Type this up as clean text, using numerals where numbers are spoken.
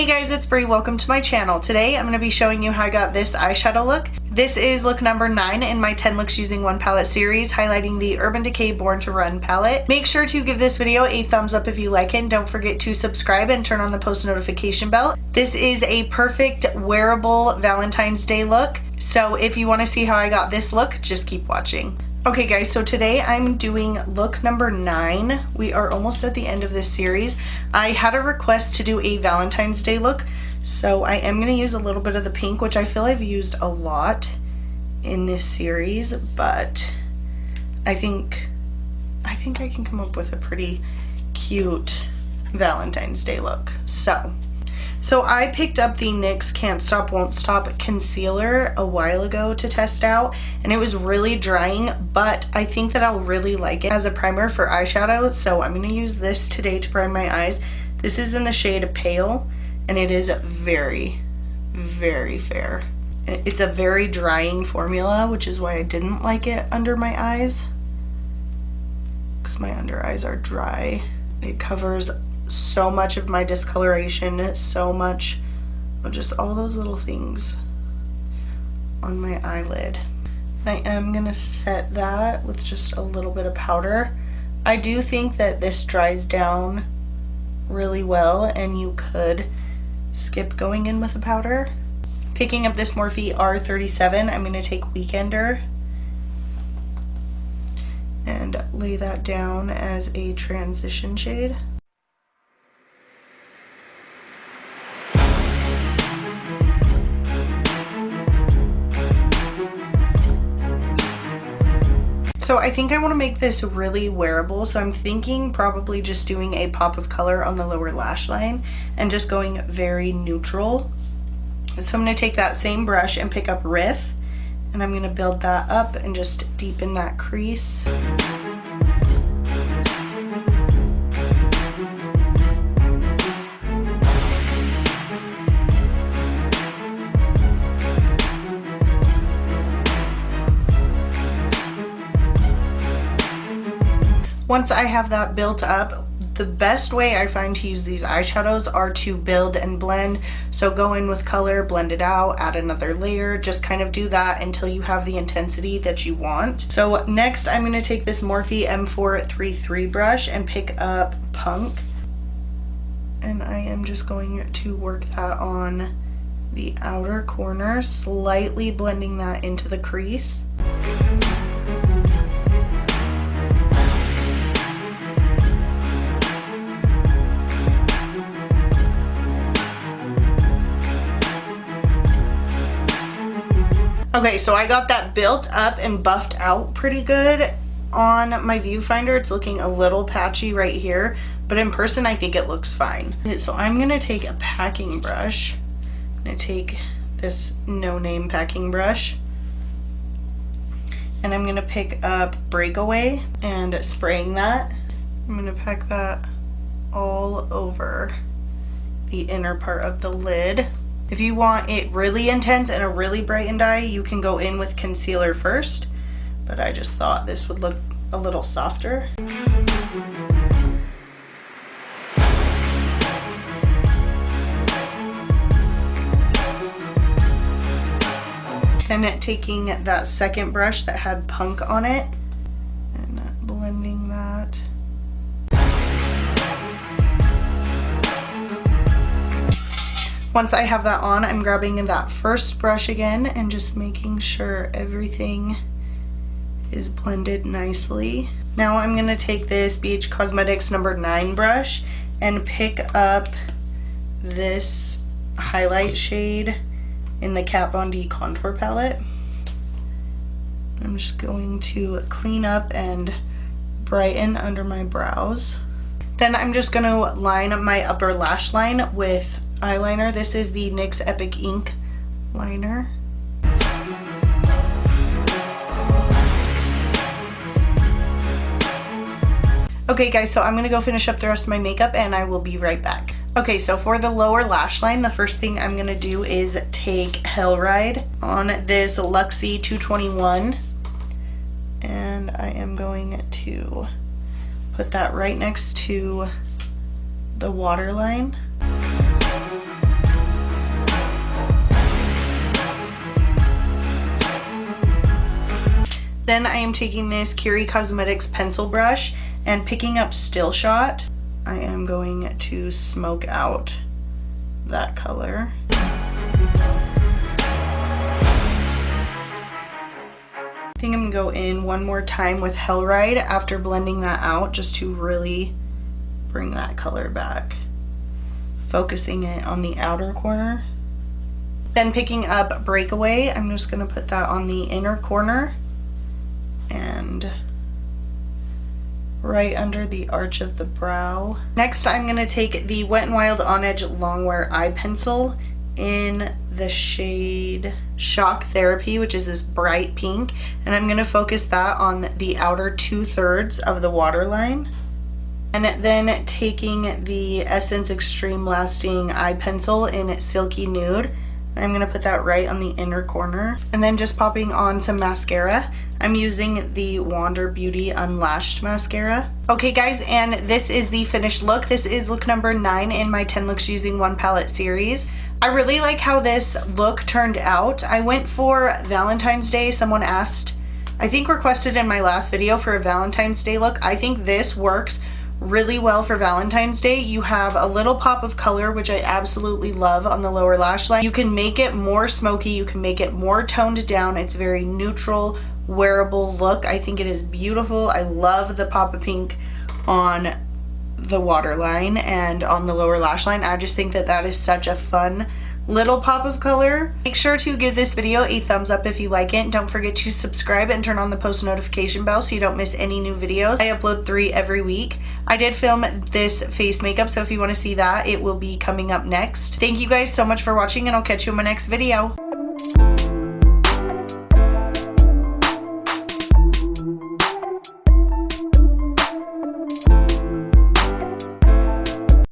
guys, it's Bree. Welcome to my channel. Today I'm going to be showing you how I got this eyeshadow look. This is look number 9 in my 10 looks using one palette series, highlighting the Urban Decay Born to Run palette. Make sure to give this video a thumbs up if you like it, and don't forget to subscribe and turn on the post notification bell. This is a perfect wearable Valentine's Day look, so if you want to see how I got this look, just keep watching. Okay guys, so today I'm doing look number 9. We are almost at the end of this series. I had a request to do a Valentine's Day look, so I am going to use a little bit of the pink, which I feel I've used a lot in this series, but I think I can come up with a pretty cute Valentine's Day look. So I picked up the NYX Can't Stop Won't Stop concealer a while ago to test out, and it was really drying, but I think that I'll really like it as a primer for eyeshadow, so I'm going to use this today to prime my eyes. This is in the shade Pale, and it is very, very fair. It's a very drying formula, which is why I didn't like it under my eyes, because my under eyes are dry. It covers so much of my discoloration, so much of just all those little things on my eyelid. I am gonna set that with just a little bit of powder. I do think that this dries down really well, and you could skip going in with a powder. Picking up this Morphe R37, I'm gonna take Weekender and lay that down as a transition shade. So I think I want to make this really wearable, so I'm thinking probably just doing a pop of color on the lower lash line and just going very neutral. So I'm going to take that same brush and pick up Riff, and I'm going to build that up and just deepen that crease. Once I have that built up, the best way I find to use these eyeshadows are to build and blend. So go in with color, blend it out, add another layer, just kind of do that until you have the intensity that you want. So next I'm going to take this Morphe M433 brush and pick up Punk, and I am just going to work that on the outer corner, slightly blending that into the crease. Okay, so I got that built up and buffed out pretty good on my viewfinder. It's looking a little patchy right here, but in person I think it looks fine. So I'm going to take a packing brush. I'm going to take this no-name packing brush, and I'm going to pick up Breakaway and spraying that. I'm going to pack that all over the inner part of the lid. If you want it really intense and a really brightened eye, you can go in with concealer first, but I just thought this would look a little softer. Then taking that second brush that had Punk on it and blending that. Once I have that on, I'm grabbing that first brush again and just making sure everything is blended nicely. Now I'm going to take this BH Cosmetics number 9 brush and pick up this highlight shade in the Kat Von D contour palette. I'm just going to clean up and brighten under my brows. Then I'm just going to line my upper lash line with eyeliner. This is the NYX Epic Ink Liner. Okay guys, so I'm gonna go finish up the rest of my makeup and I will be right back. Okay, so for the lower lash line, the first thing I'm gonna do is take Hellride on this Luxie 221, and I am going to put that right next to the waterline. Then I am taking this Curie Cosmetics pencil brush and picking up Still Shot. I am going to smoke out that color. I think I'm gonna go in one more time with Hellride after blending that out, just to really bring that color back. Focusing it on the outer corner. Then picking up Breakaway, I'm just gonna put that on the inner corner and right under the arch of the brow. Next, I'm gonna take the Wet n Wild On Edge Longwear Eye Pencil in the shade Shock Therapy, which is this bright pink, and I'm gonna focus that on the outer 2/3 of the waterline. And then taking the Essence Extreme Lasting Eye Pencil in Silky Nude, I'm going to put that right on the inner corner. And then just popping on some mascara. I'm using the Wander Beauty Unlashed mascara. Okay guys, and this is the finished look. This is look number 9 in my 10 looks using one palette series. I really like how this look turned out. I went for Valentine's Day. Someone asked, I think requested in my last video for a Valentine's Day look. I think this works really well for Valentine's Day. You have a little pop of color, which I absolutely love, on the lower lash line. You can make it more smoky, you can make it more toned down. It's very neutral, wearable look. I think it is beautiful. I love the pop of pink on the waterline and on the lower lash line. I just think that that is such a fun little pop of color. Make sure to give this video a thumbs up if you like it. Don't forget to subscribe and turn on the post notification bell so you don't miss any new videos. I upload 3 every week. I did film this face makeup, so if you want to see that, it will be coming up next. Thank you guys so much for watching, and I'll catch you in my next video.